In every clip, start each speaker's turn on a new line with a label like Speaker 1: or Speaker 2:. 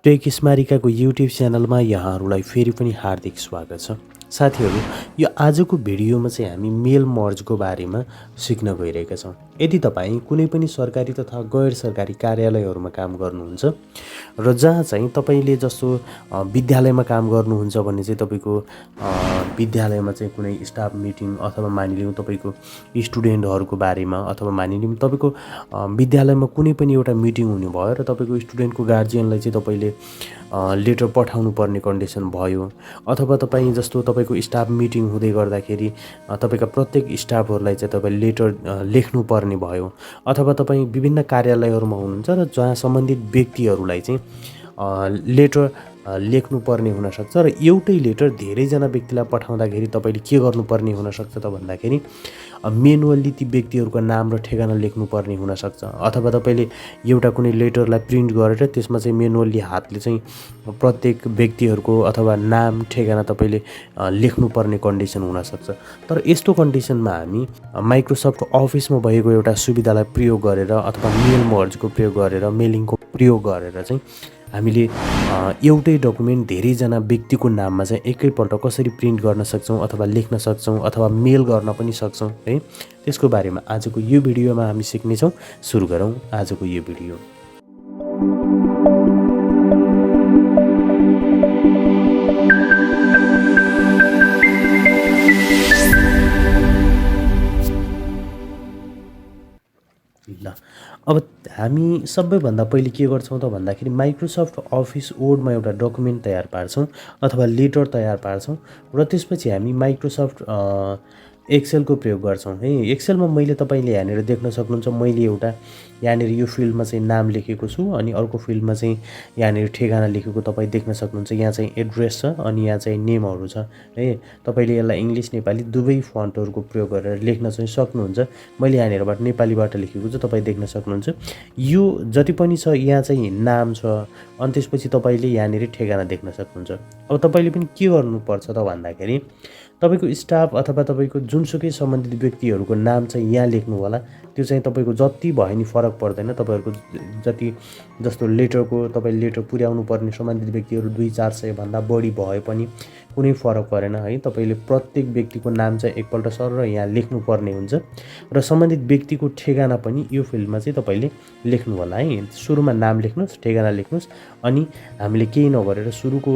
Speaker 1: Take स्मारिकाको YouTube च्यानलमा यहाँहरूलाई फेरि पनि हार्दिक स्वागत छ। साथीहरू, यो आजको भिडियोमा चाहिँ हामी मेल मर्जको बारेमा सिक्न गइरहेका छौँ। यदि तपाईँ कुनै पनि सरकारी तथा गैर सरकारी कार्यालयहरूमा काम गर्नुहुन्छ र जहाँ चाहिँ तपाईँले जस्तो विद्यालयमा काम गर्नुहुन्छ भने चाहिँ तपाईँको विद्यालयमा चाहिँ कुनै स्टाफ मिटिङ अथवा मानिलिउँ तपाईँको स्टुडेन्टहरूको बारेमा अथवा मानिलिउँ तपाईँको विद्यालयमा कुनै पनि एउटा मिटिङ हुने भयो र तपाईँको स्टुडेन्टको गार्जियनलाई चाहिँ तपाईँले लेटर पठाउनु पर्ने कन्डिसन भयो, अथवा तपाईँ जस्तो तपाईँको स्टाफ मिटिङ हुँदै गर्दाखेरि तपाईँका प्रत्येक स्टाफहरूलाई चाहिँ तपाईँ लेटर लेख्नुपर्ने भयो, अथवा तपाईँ विभिन्न कार्यालयहरूमा हुनुहुन्छ र जहाँ सम्बन्धित व्यक्तिहरूलाई चाहिँ लेटर लेख्नुपर्ने हुनसक्छ र एउटै लेटर धेरैजना व्यक्तिलाई पठाउँदाखेरि तपाईँले के गर्नुपर्ने हुनसक्छ त भन्दाखेरि मेनुअल्ली ती व्यक्तिहरूको नाम र ठेगाना लेख्नुपर्ने हुनसक्छ, अथवा तपाईँले एउटा कुनै लेटरलाई प्रिन्ट गरेर त्यसमा चाहिँ मेनुअल्ली हातले चाहिँ प्रत्येक व्यक्तिहरूको अथवा नाम ठेगाना तपाईँले लेख्नुपर्ने कन्डिसन हुनसक्छ। तर यस्तो कन्डिसनमा हामी माइक्रोसफ्ट अफिसमा भएको एउटा सुविधालाई प्रयोग गरेर अथवा मेल मर्जको प्रयोग गरेर मेलिङको प्रयोग गरेर चाहिँ हामीले एउटै डकुमेन्ट धेरैजना व्यक्तिको नाममा चाहिँ एकैपल्ट कसरी प्रिन्ट गर्न सक्छौँ अथवा लेख्न सक्छौँ अथवा मेल गर्न पनि सक्छौँ है, त्यसको बारेमा आजको यो भिडियोमा हामी सिक्नेछौँ। सुरु गरौँ आजको यो भिडियो। ल, अब हामी सबैभन्दा पहिले के गर्छौँ त भन्दाखेरि माइक्रोसफ्ट अफिस वर्डमा एउटा डकुमेन्ट तयार पार्छौँ अथवा लेटर तयार पार्छौँ र त्यसपछि हामी माइक्रोसफ्ट एक्सेलको प्रयोग गर्छौँ है। एक्सेलमा मैले तपाईँले यहाँनिर देख्न सक्नुहुन्छ, मैले एउटा यहाँनिर यो फिल्डमा चाहिँ नाम लेखेको छु अनि अर्को फिल्डमा चाहिँ यहाँनिर ठेगाना लेखेको तपाईँ देख्न सक्नुहुन्छ। यहाँ चाहिँ एड्रेस छ अनि यहाँ चाहिँ नेमहरू छ है। तपाईँले यसलाई इङ्ग्लिस नेपाली दुवै फन्टहरूको प्रयोग गरेर लेख्न चाहिँ सक्नुहुन्छ। मैले यहाँनिरबाट नेपालीबाट लेखेको छु, तपाईँ देख्न सक्नुहुन्छ। यो जति पनि छ यहाँ चाहिँ नाम छ अनि त्यसपछि तपाईँले यहाँनिर ठेगाना देख्न सक्नुहुन्छ। अब तपाईँले पनि के गर्नुपर्छ त भन्दाखेरि तपाईँको स्टाफ अथवा तपाईँको जुनसुकै सम्बन्धित व्यक्तिहरूको नाम चाहिँ यहाँ लेख्नु होला। त्यो चाहिँ तपाईँको जति भयो नि फरक पर्दैन, तपाईँहरूको जति जस्तो लेटरको तपाईँले लेटर पुर्याउनु पर्ने सम्बन्धित व्यक्तिहरू 200-400 भन्दा बढी भए पनि कुनै फरक परेन है। तपाईँले प्रत्येक व्यक्तिको नाम चाहिँ एकपल्ट सर यहाँ लेख्नुपर्ने हुन्छ र सम्बन्धित व्यक्तिको ठेगाना पनि यो फिल्डमा चाहिँ तपाईँले लेख्नु होला है। सुरुमा नाम लेख्नुहोस्, ठेगाना लेख्नुहोस् अनि हामीले केही नगरेर सुरुको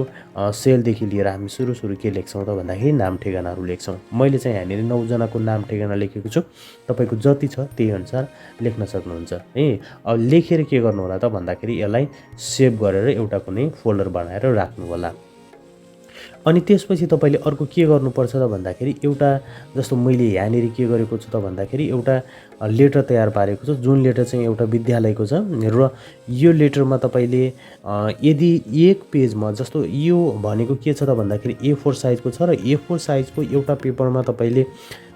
Speaker 1: सेलदेखि लिएर हामी सुरु के लेख्छौँ त भन्दाखेरि नाम ठेगानाहरू लेख्छौँ। मैले चाहिँ यहाँनिर 9 जनाको नाम ठेगाना लेखेको छु, तपाईँको जति छ त्यही अनुसार लेख्न सक्नुहुन्छ है। अब लेखेर के गर्नु होला त भन्दाखेरि यसलाई सेभ गरेर एउटा कुनै फोल्डर बनाएर राख्नु होला। अनि त्यसपछि तपाईँले अर्को के गर्नुपर्छ त भन्दाखेरि एउटा जस्तो मैले यहाँनिर के गरेको छु त भन्दाखेरि एउटा लेटर तयार पारेको छु, जुन लेटर चाहिँ एउटा विद्यालयको छ र यो लेटरमा तपाईँले यदि एक पेजमा जस्तो यो भनेको के छ त भन्दाखेरि A4 साइजको छ र A4 साइजको एउटा पेपरमा तपाईँले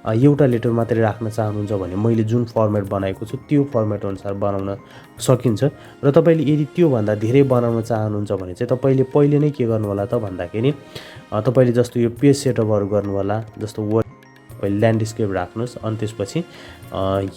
Speaker 1: एउटा लेटर मात्रै राख्न चाहनुहुन्छ भने मैले जुन फर्मेट बनाएको छु त्यो फर्मेट अनुसार बनाउन सकिन्छ। र तपाईँले यदि त्योभन्दा धेरै बनाउन चाहनुहुन्छ भने चाहिँ तपाईँले पहिले नै के गर्नु होला त भन्दाखेरि तपाईँले जस्तो यो पेज सेटअपहरू गर्नु होला। जस्तो वर्ड पहिले ल्यान्डस्केप राख्नुहोस् अनि त्यसपछि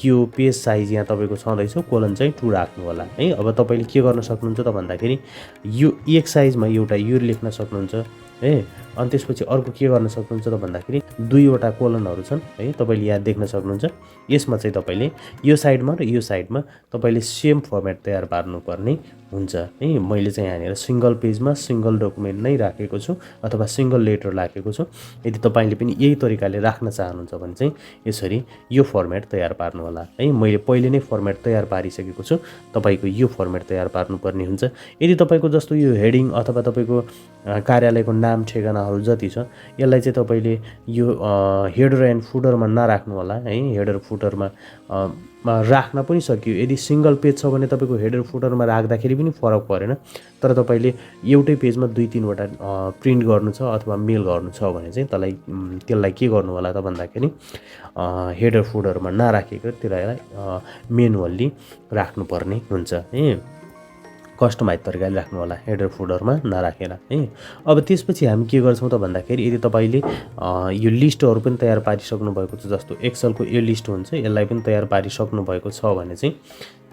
Speaker 1: यो पेज साइज यहाँ तपाईँको छँदैछ कोलन चाहिँ 2 राख्नु होला है। अब तपाईँले के गर्न सक्नुहुन्छ त भन्दाखेरि यो एक साइजमा एउटा यो लेख्न सक्नुहुन्छ है। अनि त्यसपछि अर्को के गर्न सक्नुहुन्छ त भन्दाखेरि 2वटा कोलनहरू छन् है, तपाईँले यहाँ देख्न सक्नुहुन्छ। यसमा चाहिँ तपाईँले यो साइडमा र यो साइडमा तपाईँले सेम फर्मेट तयार पार्नुपर्ने हुन्छ है। मैले चाहिँ यहाँनिर सिङ्गल पेजमा सिङ्गल डकुमेन्ट नै राखेको छु अथवा सिङ्गल लेटर राखेको छु। यदि तपाईँले पनि यही तरिकाले राख्न चाहनुहुन्छ भने चाहिँ यसरी यो फर्मेट तयार पार्नु होला है। मैले पहिले नै फर्मेट तयार पारिसकेको छु, तपाईँको यो फर्मेट तयार पार्नुपर्ने हुन्छ। यदि तपाईँको जस्तो यो हेडिङ अथवा तपाईँको कार्यालयको नाम ठेगानाहरू जति छ यसलाई चाहिँ तपाईँले यो हेडर एन्ड फुटरमा नराख्नु होला है। हेडर फुटरमा राख्न पनि सकियो, यदि सिङ्गल पेज छ भने तपाईँको हेडर फुटरमा राख्दाखेरि पनि फरक परेन। तर तपाईँले एउटै पेजमा 2-3वटा प्रिन्ट गर्नु छ अथवा मेल गर्नु छ भने चाहिँ त्यसलाई के गर्नु होला त भन्दाखेरि हेडर फुटरमा नराखेको त्यसलाई मेनुअल्ली राख्नुपर्ने हुन्छ है। कस्टमाइज तरिकाले राख्नु होला, हेडर फुटरमा नराखेर है। अब त्यसपछि हामी के गर्छौँ त भन्दाखेरि यदि तपाईँले यो लिस्टहरू पनि तयार पारिसक्नु भएको छ, जस्तो एक्सेलको यो लिस्ट हुन्छ यसलाई पनि तयार पारिसक्नु भएको छ भने चाहिँ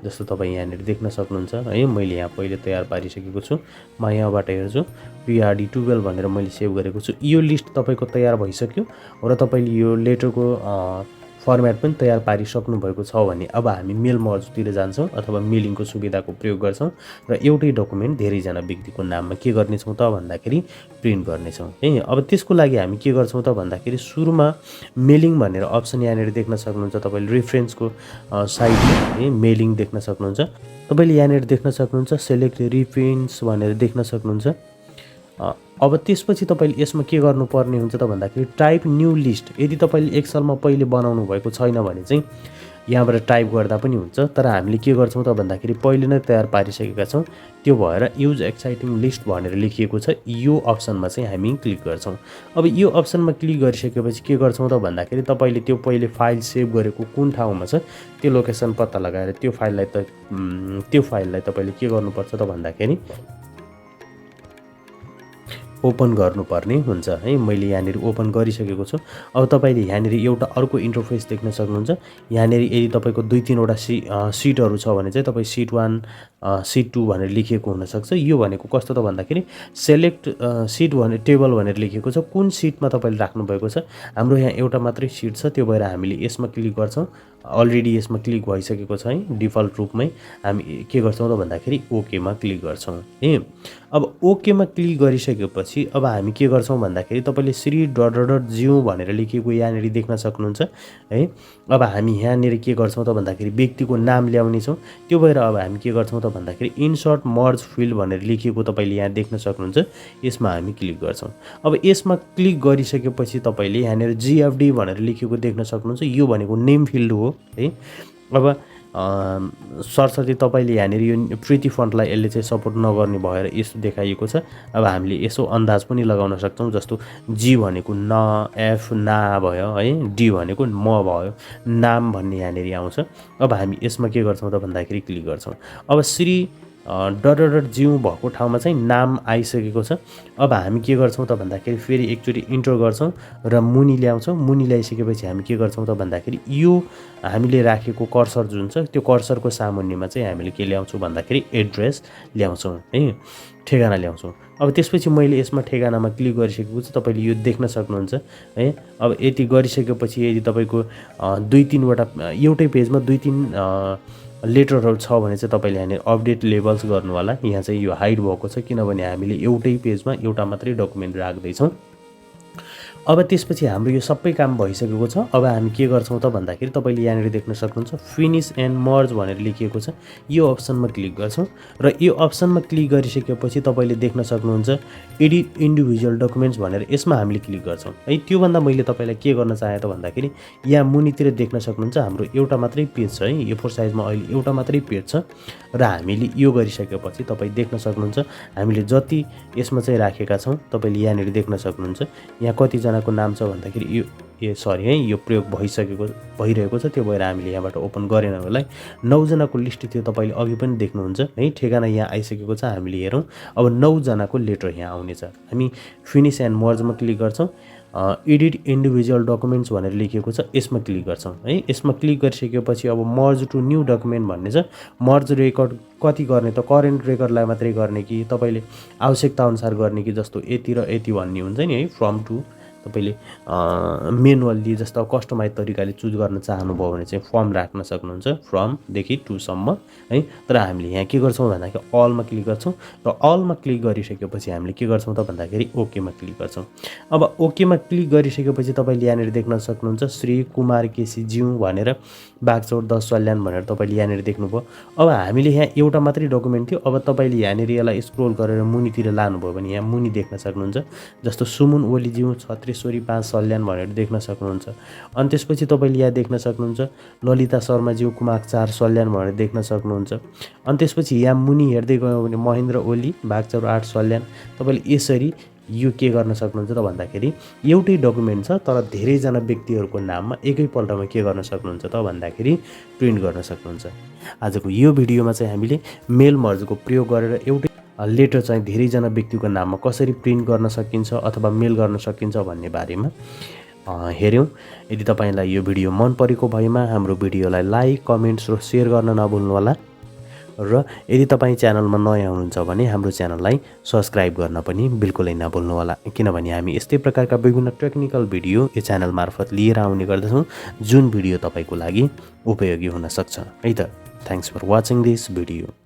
Speaker 1: जस्तो तपाईँ यहाँनिर देख्न सक्नुहुन्छ है। मैले यहाँ पहिले तयार पारिसकेको छु। म यहाँबाट हेर्छु PRD12 भनेर मैले सेभ गरेको छु। यो लिस्ट तपाईँको तयार भइसक्यो र तपाईँले यो लेटरको फर्मेट पनि तयार पारिसक्नु भएको छ भने अब हामी मेल मर्जतिर जान्छौँ अथवा मेलिङको सुविधाको प्रयोग गर्छौँ र एउटै डकुमेन्ट धेरैजना व्यक्तिको नाममा के गर्नेछौँ त भन्दाखेरि प्रिन्ट गर्नेछौँ है। अब त्यसको लागि हामी के गर्छौँ त भन्दाखेरि सुरुमा मेलिङ भनेर अप्सन यहाँनिर देख्न सक्नुहुन्छ। तपाईँले रेफरेन्सको साइडमा है मेलिङ देख्न सक्नुहुन्छ। तपाईँले यहाँनिर देख्न सक्नुहुन्छ सेलेक्ट रेफरेन्स भनेर देख्न सक्नुहुन्छ। अब त्यसपछि तपाईँले यसमा के गर्नुपर्ने हुन्छ त भन्दाखेरि टाइप न्यू लिस्ट। यदि तपाईँले एक्सलमा पहिले बनाउनु भएको छैन भने चाहिँ यहाँबाट टाइप गर्दा पनि हुन्छ, तर हामीले के गर्छौँ त भन्दाखेरि पहिले नै तयार पारिसकेका छौँ। त्यो भएर युज एक्साइटिङ लिस्ट भनेर लेखिएको छ, यो अप्सनमा चाहिँ हामी क्लिक गर्छौँ। अब यो अप्सनमा क्लिक गरिसकेपछि के गर्छौँ त भन्दाखेरि तपाईँले त्यो पहिले फाइल सेभ गरेको कुन ठाउँमा छ त्यो लोकेसन पत्ता लगाएर त्यो फाइललाई तपाईँले के गर्नुपर्छ त भन्दाखेरि ओपन गर्नुपर्ने हुन्छ है। मैले यहाँनिर ओपन गरिसकेको छु। अब तपाईँले यहाँनिर एउटा अर्को इन्टरफेस देख्न सक्नुहुन्छ। यहाँनिर यदि तपाईँको 2-3वटा सिटहरू छ भने चाहिँ तपाईँ सिट 1 सिट 2 भनेर लेखिएको हुनसक्छ। यो भनेको कस्तो त भन्दाखेरि सेलेक्ट सिट भने टेबल भनेर लेखिएको छ, कुन सिटमा तपाईँले राख्नुभएको छ। हाम्रो यहाँ एउटा मात्रै सिट छ, त्यो भएर हामीले यसमा क्लिक गर्छौँ। अलरेडी यसमा क्लिक भइसकेको छ है। डिफल्ट रूपमै हामी के गर्छौँ त भन्दाखेरि ओकेमा क्लिक गर्छौँ है। अब ओकेमा क्लिक गरिसकेपछि अब हामी के गर्छौँ भन्दाखेरि तपाईँले श्री .ज्यू भनेर लेखिएको यहाँनिर देख्न सक्नुहुन्छ है। अब हामी यहाँनिर के गर्छौँ त भन्दाखेरि व्यक्तिको नाम ल्याउनेछौँ। त्यो भएर अब हामी के गर्छौँ त भन्दाखेरि इन्सर्ट मर्ज फिल्ड भनेर लेखिएको तपाईँले यहाँ देख्न सक्नुहुन्छ। यसमा हामी क्लिक गर्छौँ। अब यसमा क्लिक गरिसकेपछि तपाईँले यहाँनिर GFD भनेर लेखिएको देख्न सक्नुहुन्छ। यो भनेको नेम फिल्ड हो है। अब सरसर्ती तपाईँले यहाँनिर यो प्रिटी फन्टलाई यसले चाहिँ सपोर्ट नगर्ने भएर यस्तो देखाइएको छ। अब हामीले यसो अन्दाज पनि लगाउन सक्छौँ, जस्तो जी भनेको न, एफ ना भयो है, डी भनेको म भयो, नाम भन्ने यहाँनिर आउँछ। अब हामी यसमा के गर्छौँ त भन्दाखेरि क्लिक गर्छौँ। अब श्री .ज्यू भएको ठाउँमा चाहिँ नाम आइसकेको छ। अब हामी के गर्छौँ त भन्दाखेरि फेरि एकचोटि इन्टर गर्छौँ र मुनि ल्याउँछौँ। मुनि ल्याइसकेपछि हामी के गर्छौँ त भन्दाखेरि यो हामीले राखेको कर्सर जुन छ त्यो कर्सरको सामुन्नेमा चाहिँ हामीले के ल्याउँछौँ भन्दाखेरि एड्रेस ल्याउँछौँ है, ठेगाना ल्याउँछौँ। अब त्यसपछि मैले यसमा ठेगानामा क्लिक गरिसकेको छु, तपाईँले यो देख्न सक्नुहुन्छ है। अब यति गरिसकेपछि यदि तपाईँको 2-3वटा एउटै पेजमा 2-3 लेटरहरू छ भने चाहिँ तपाईँले यहाँनिर अपडेट लेबल्स गर्नु होला। यहाँ चाहिँ यो हाइड भएको छ किनभने हामीले एउटै पेजमा एउटा मात्रै डकुमेन्ट राख्दैछौँ। अब त्यसपछि हाम्रो यो सबै काम भइसकेको छ। अब हामी के गर्छौँ त भन्दाखेरि तपाईँले यहाँनिर देख्न सक्नुहुन्छ फिनिस एन्ड मर्ज भनेर लेखिएको छ। यो अप्सनमा क्लिक गर्छौँ र यो अप्सनमा क्लिक गरिसकेपछि तपाईँले देख्न सक्नुहुन्छ एडिट इन्डिभिजुअल डकुमेन्ट्स भनेर यसमा हामीले क्लिक गर्छौँ है। त्योभन्दा मैले तपाईँलाई के गर्न चाहेँ त भन्दाखेरि यहाँ मुनितिर देख्न सक्नुहुन्छ हाम्रो एउटा मात्रै पेज छ है। A4 साइजमा अहिले एउटा मात्रै पेज छ र हामीले यो गरिसकेपछि तपाईँ देख्न सक्नुहुन्छ हामीले जति यसमा चाहिँ राखेका छौँ तपाईँले यहाँनिर देख्न सक्नुहुन्छ। यहाँ कतिजनाको नाम छ भन्दाखेरि यो प्रयोग भइरहेको छ, त्यो भएर हामीले यहाँबाट ओपन गरेन होला। 9 जनाको लिस्ट थियो, तपाईँले अघि पनि देख्नुहुन्छ है। ठेगाना यहाँ आइसकेको छ, हामीले हेरौँ। अब 9 जनाको लेटर यहाँ आउनेछ। हामी फिनिस एन्ड मर्जमा क्लिक गर्छौँ। एडिट इन्डिभिजुअल डकुमेन्ट्स भनेर लेखिएको छ, यसमा क्लिक गर्छौँ है। यसमा क्लिक गरिसकेपछि अब मर्ज टु न्यू डकुमेन्ट भन्ने छ। मर्ज रेकर्ड कति गर्ने त, करेन्ट रेकर्डलाई मात्रै गर्ने कि तपाईँले आवश्यकता अनुसार गर्ने कि, जस्तो यति र यति भन्ने हुन्छ नि है। फ्रम टु तपाईँले मेनुअल्ली जस्तो कस्टमाइज तरिकाले चुज गर्न चाहनुभयो भने चाहिँ फर्म राख्न सक्नुहुन्छ, फ्रमदेखि टुसम्म है। तर हामीले यहाँ के गर्छौँ भन्दाखेरि अलमा क्लिक गर्छौँ र अलमा क्लिक गरिसकेपछि हामीले के गर्छौँ त भन्दाखेरि ओकेमा क्लिक गर्छौँ। अब ओकेमा क्लिक गरिसकेपछि तपाईँले यहाँनिर देख्न सक्नुहुन्छ श्री कुमार केसी ज्यू भनेर बागचौर 10 सल्यान भनेर तपाईँले यहाँनिर देख्नुभयो। अब हामीले यहाँ एउटा मात्रै डकुमेन्ट थियो। अब तपाईँले यहाँनिर यसलाई स्क्रोल गरेर मुनितिर लानुभयो भने यहाँ मुनि देख्न सक्नुहुन्छ, जस्तो सुमुन ओली ज्यू 5 सल्यान भनेर देख्न सक्नुहुन्छ। अनि त्यसपछि तपाईँले यहाँ देख्न सक्नुहुन्छ ललिता शर्मा ज्यू कुमाक 4 सल्यान भनेर देख्न सक्नुहुन्छ। अनि त्यसपछि यहाँ मुनि हेर्दै गयो भने महेन्द्र ओली बागचौर 8 सल्यान। तपाईँले यसरी यो के गर्न सक्नुहुन्छ त भन्दाखेरि एउटै डकुमेन्ट छ तर धेरैजना व्यक्तिहरूको नाममा एकैपल्टमा के गर्न सक्नुहुन्छ त भन्दाखेरि प्रिन्ट गर्न सक्नुहुन्छ। आजको यो भिडियोमा चाहिँ हामीले मेल मर्जको प्रयोग गरेर एउटै लेटर चाहिँ धेरैजना व्यक्तिको नाममा कसरी प्रिन्ट गर्न सकिन्छ अथवा मेल गर्न सकिन्छ भन्ने बारेमा हेऱ्यौँ। यदि तपाईँलाई यो भिडियो मन परेको भएमा हाम्रो भिडियोलाई लाइक, कमेन्ट्स र सेयर गर्न नभुल्नुहोला। र यदि तपाईँ च्यानलमा नयाँ हुनुहुन्छ भने हाम्रो च्यानललाई सब्सक्राइब गर्न पनि बिल्कुलै नभुल्नुहोला, किनभने हामी यस्तै प्रकारका विभिन्न टेक्निकल भिडियो यो च्यानल मार्फत लिएर आउने गर्दछौँ जुन भिडियो तपाईँको लागि उपयोगी हुन सक्छ है त। Thanks for watching this video.